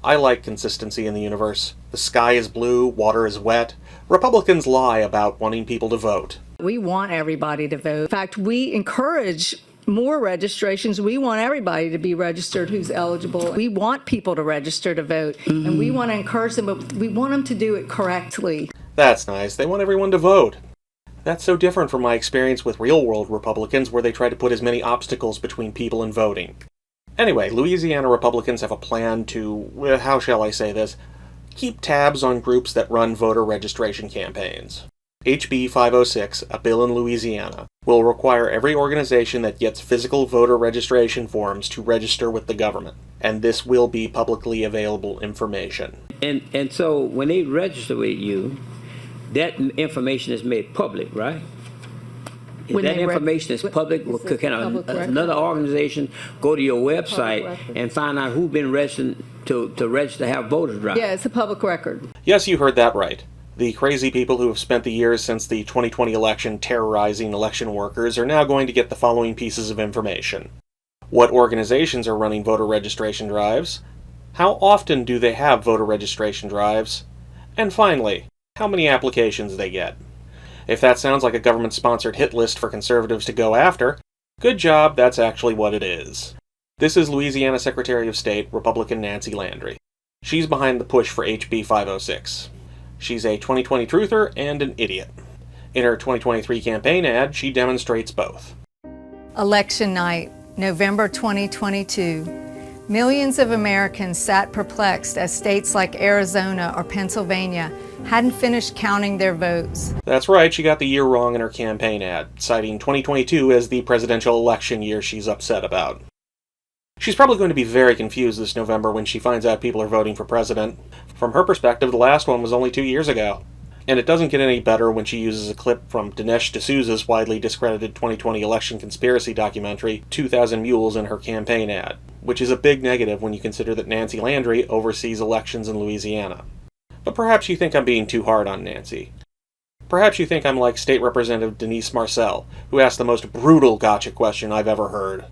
I like consistency in the universe. The sky is blue, water is wet. Republicans lie about wanting people to vote. We want everybody to vote. In fact, we encourage more registrations. We want everybody to be registered who's eligible. We want people to register to vote, and we want to encourage them, but we want them to do it correctly. That's nice. They want everyone to vote. That's so different from my experience with real-world Republicans, where they try to put as many obstacles between people and voting. Anyway, Louisiana Republicans have a plan to, how shall I say this, keep tabs on groups that run voter registration campaigns. HB 506, a bill in Louisiana, will require every organization that gets physical voter registration forms to register with the government, and this will be publicly available information. And so when they register with you, that information is made public, right? If that information is public, can another organization go to your website and find out who's been registered to register to have voters right? Yeah, it's a public record. Yes, you heard that right. The crazy people who have spent the years since the 2020 election terrorizing election workers are now going to get the following pieces of information. What organizations are running voter registration drives? How often do they have voter registration drives? And finally, how many applications they get. If that sounds like a government-sponsored hit list for conservatives to go after, good job, that's actually what it is. This is Louisiana Secretary of State, Republican Nancy Landry. She's behind the push for HB 506. She's a 2020 truther and an idiot. In her 2023 campaign ad, she demonstrates both. Election night, November 2022. Millions of Americans sat perplexed as states like Arizona or Pennsylvania hadn't finished counting their votes. That's right, she got the year wrong in her campaign ad, citing 2022 as the presidential election year she's upset about. She's probably going to be very confused this November when she finds out people are voting for president. From her perspective, the last one was only 2 years ago. And it doesn't get any better when she uses a clip from Dinesh D'Souza's widely discredited 2020 election conspiracy documentary, 2,000 Mules, in her campaign ad, which is a big negative when you consider that Nancy Landry oversees elections in Louisiana. But perhaps you think I'm being too hard on Nancy. Perhaps you think I'm like State Representative Denise Marcel, who asked the most brutal gotcha question I've ever heard.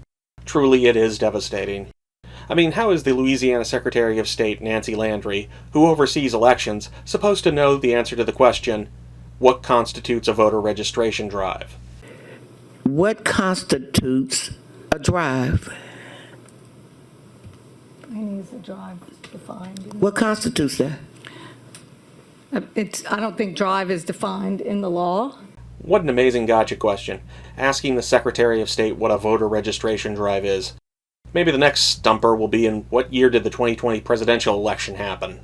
Truly, it is devastating. I mean, how is the Louisiana Secretary of State, Nancy Landry, who oversees elections, supposed to know the answer to the question, what constitutes a voter registration drive? What constitutes a drive? I need a drive defined. What constitutes that? I don't think drive is defined in the law. What an amazing gotcha question, asking the Secretary of State what a voter registration drive is. Maybe the next stumper will be in what year did the 2020 presidential election happen?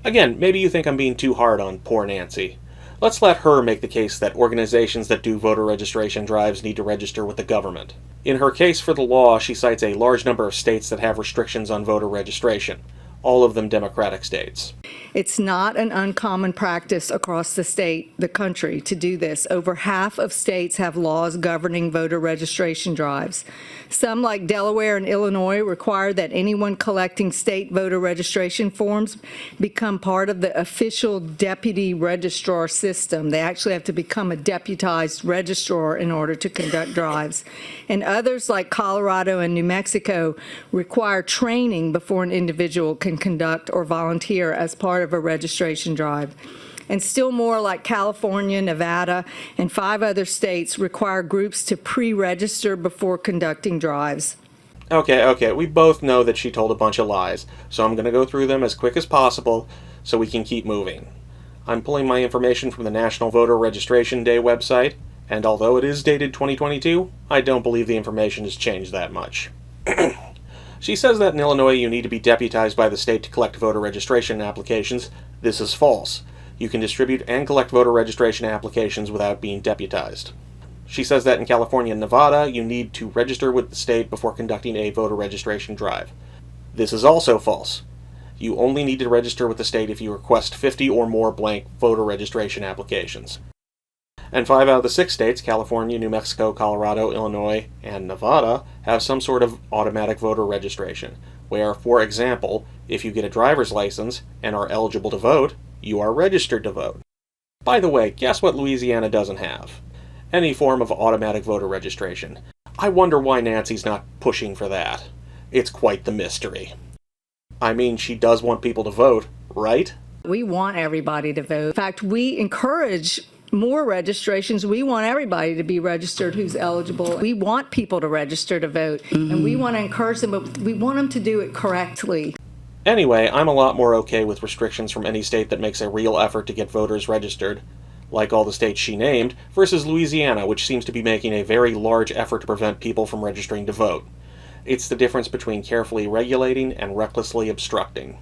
Again, maybe you think I'm being too hard on poor Nancy. Let's let her make the case that organizations that do voter registration drives need to register with the government. In her case for the law, she cites a large number of states that have restrictions on voter registration, all of them Democratic states. It's not an uncommon practice across the country to do this. Over half of states have laws governing voter registration drives. Some, like Delaware and Illinois, require that anyone collecting state voter registration forms become part of the official deputy registrar system. They actually have to become a deputized registrar in order to conduct drives. And others, like Colorado and New Mexico, require training before an individual can conduct or volunteer as part of a registration drive. And still more, like California, Nevada, and 5 other states, require groups to pre-register before conducting drives. Okay, we both know that she told a bunch of lies, so I'm going to go through them as quick as possible so we can keep moving. I'm pulling my information from the National Voter Registration Day website, and although it is dated 2022, I don't believe the information has changed that much. She says that in Illinois you need to be deputized by the state to collect voter registration applications. This is false. You can distribute and collect voter registration applications without being deputized. She says that in California and Nevada, you need to register with the state before conducting a voter registration drive. This is also false. You only need to register with the state if you request 50 or more blank voter registration applications. And 5 out of the 6 states, California, New Mexico, Colorado, Illinois, and Nevada, have some sort of automatic voter registration, where, for example, if you get a driver's license and are eligible to vote, you are registered to vote. By the way, guess what Louisiana doesn't have? Any form of automatic voter registration. I wonder why Nancy's not pushing for that. It's quite the mystery. I mean, she does want people to vote, right? We want everybody to vote. In fact, we encourage more registrations. We want everybody to be registered who's eligible. We want people to register to vote, and we want to encourage them, but we want them to do it correctly. Anyway, I'm a lot more okay with restrictions from any state that makes a real effort to get voters registered, like all the states she named, versus Louisiana, which seems to be making a very large effort to prevent people from registering to vote. It's the difference between carefully regulating and recklessly obstructing.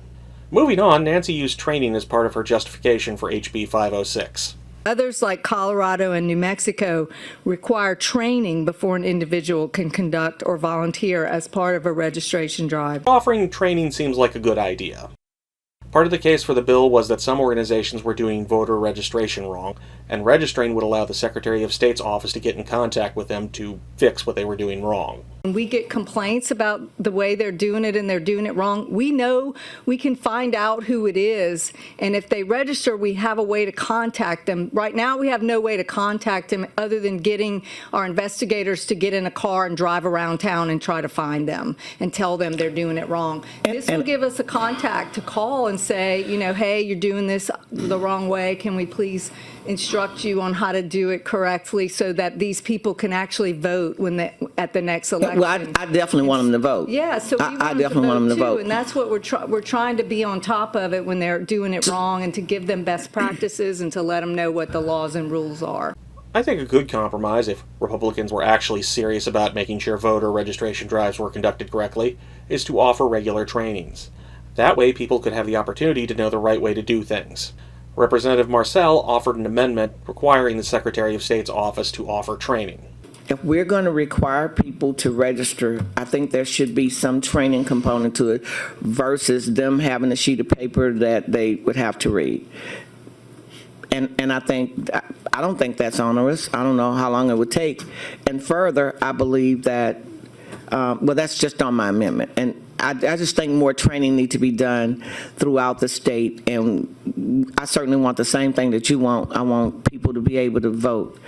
Moving on, Nancy used training as part of her justification for HB 506. Others, like Colorado and New Mexico, require training before an individual can conduct or volunteer as part of a registration drive. Offering training seems like a good idea. Part of the case for the bill was that some organizations were doing voter registration wrong, and registering would allow the Secretary of State's office to get in contact with them to fix what they were doing wrong. When we get complaints about the way they're doing it and they're doing it wrong, we know we can find out who it is, and if they register, we have a way to contact them. Right now, we have no way to contact them other than getting our investigators to get in a car and drive around town and try to find them and tell them they're doing it wrong. This will give us a contact to call and say, you know, hey, you're doing this the wrong way. Can we please instruct you on how to do it correctly so that these people can actually vote at the next election? Well, I definitely want them to vote. Yeah, so we I definitely want them to too, vote. and that's what we're trying to be on top of it when they're doing it wrong, and to give them best practices and to let them know what the laws and rules are. I think a good compromise, if Republicans were actually serious about making sure voter registration drives were conducted correctly, is to offer regular trainings. That way people could have the opportunity to know the right way to do things. Representative Marcel offered an amendment requiring the Secretary of State's office to offer training. If we're going to require people to register, I think there should be some training component to it versus them having a sheet of paper that they would have to read. And I don't think that's onerous. I don't know how long it would take. And further, I believe that, well, that's just on my amendment. And I just think more training needs to be done throughout the state. And I certainly want the same thing that you want. I want people to be able to vote.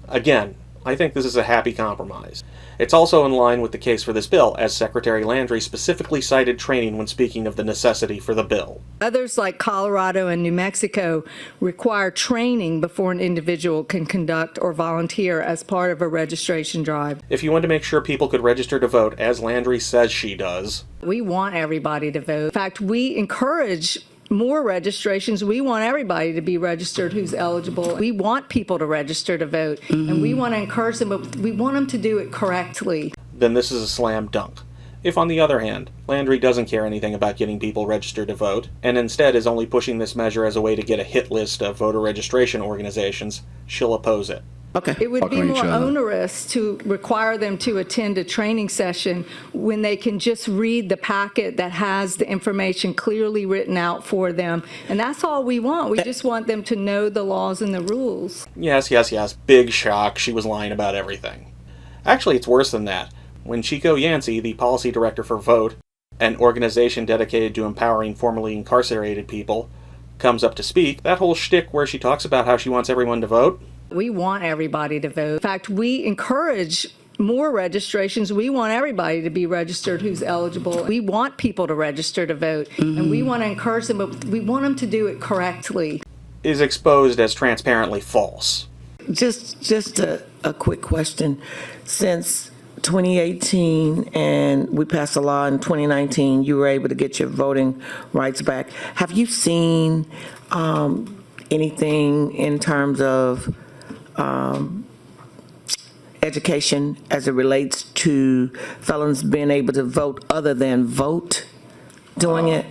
Again, I think this is a happy compromise. It's also in line with the case for this bill, as Secretary Landry specifically cited training when speaking of the necessity for the bill. Others, like Colorado and New Mexico, require training before an individual can conduct or volunteer as part of a registration drive. If you want to make sure people could register to vote, as Landry says she does, we want everybody to vote. In fact, we encourage more registrations. We want everybody to be registered who's eligible. We want people to register to vote, and we want to encourage them, but we want them to do it correctly. then this is a slam dunk. If, on the other hand, Landry doesn't care anything about getting people registered to vote, and instead is only pushing this measure as a way to get a hit list of voter registration organizations, she'll oppose it. Okay. It would be more onerous to require them to attend a training session when they can just read the packet that has the information clearly written out for them. And that's all we want. We just want them to know the laws and the rules. Yes. Big shock. She was lying about everything. Actually, it's worse than that. When Chico Yancey, the policy director for VOTE, an organization dedicated to empowering formerly incarcerated people, comes up to speak, that whole shtick where she talks about how she wants everyone to vote, we want everybody to vote. In fact, we encourage more registrations. We want everybody to be registered who's eligible. We want people to register to vote, and we want to encourage them, but we want them to do it correctly. is exposed as transparently false. Just a quick question. Since 2018 and we passed a law in 2019, you were able to get your voting rights back. Have you seen anything in terms of education as it relates to felons being able to vote other than vote doing it?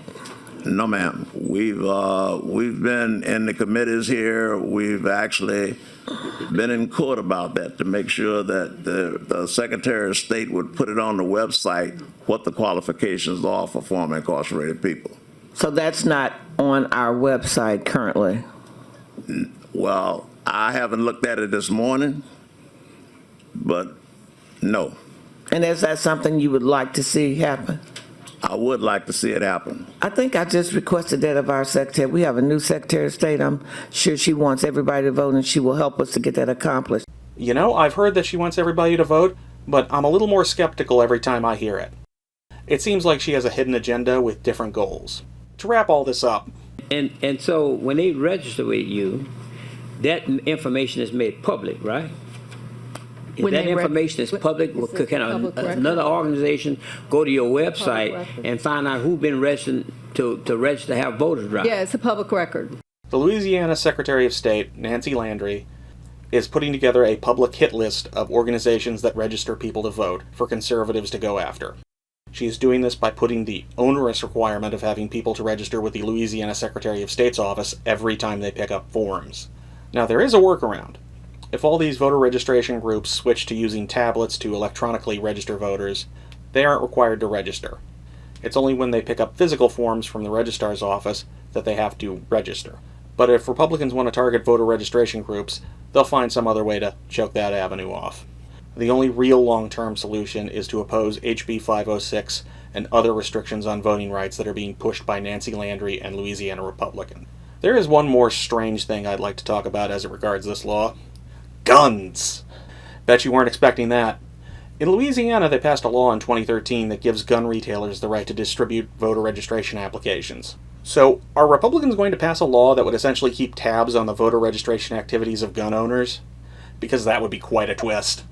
No, ma'am. We've been in the committees here. We've actually been in court about that to make sure that the Secretary of State would put it on the website what the qualifications are for former incarcerated people. So that's not on our website currently? Well, I haven't looked at it this morning, but no. And is that something you would like to see happen? I would like to see it happen. I think I just requested that of our secretary. We have a new Secretary of State. I'm sure she wants everybody to vote, and she will help us to get that accomplished. You know, I've heard that she wants everybody to vote, but I'm a little more skeptical every time I hear it. It seems like she has a hidden agenda with different goals. To wrap all this up, And so when they register with you, that information is made public, right? If When that they information is public, Is this can public record? another organization go to your website record. and find out who's been registered to register to have voters right? Yeah, it's a public record. the Louisiana Secretary of State, Nancy Landry, is putting together a public hit list of organizations that register people to vote for conservatives to go after. She is doing this by putting the onerous requirement of having people to register with the Louisiana Secretary of State's office every time they pick up forms. Now, there is a workaround. If all these voter registration groups switch to using tablets to electronically register voters, they aren't required to register. It's only when they pick up physical forms from the registrar's office that they have to register. But if Republicans want to target voter registration groups, they'll find some other way to choke that avenue off. The only real long-term solution is to oppose HB 506 and other restrictions on voting rights that are being pushed by Nancy Landry and Louisiana Republicans. There is one more strange thing I'd like to talk about as it regards this law. Guns! Bet you weren't expecting that. In Louisiana, they passed a law in 2013 that gives gun retailers the right to distribute voter registration applications. So, are Republicans going to pass a law that would essentially keep tabs on the voter registration activities of gun owners? Because that would be quite a twist.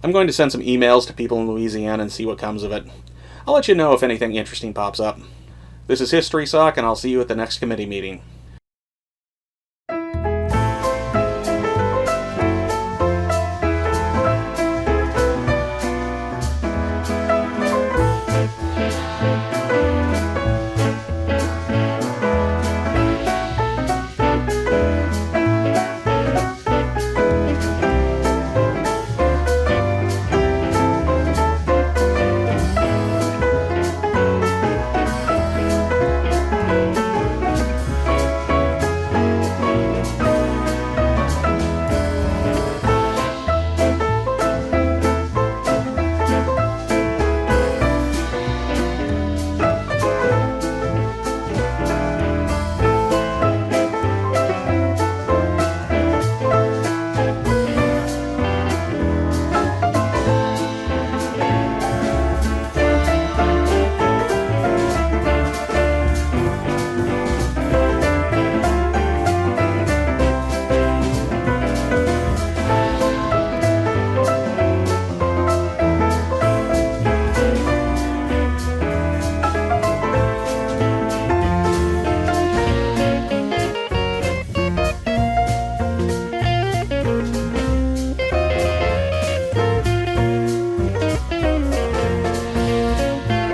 I'm going to send some emails to people in Louisiana and see what comes of it. I'll let you know if anything interesting pops up. This is History Sock, and I'll see you at the next committee meeting.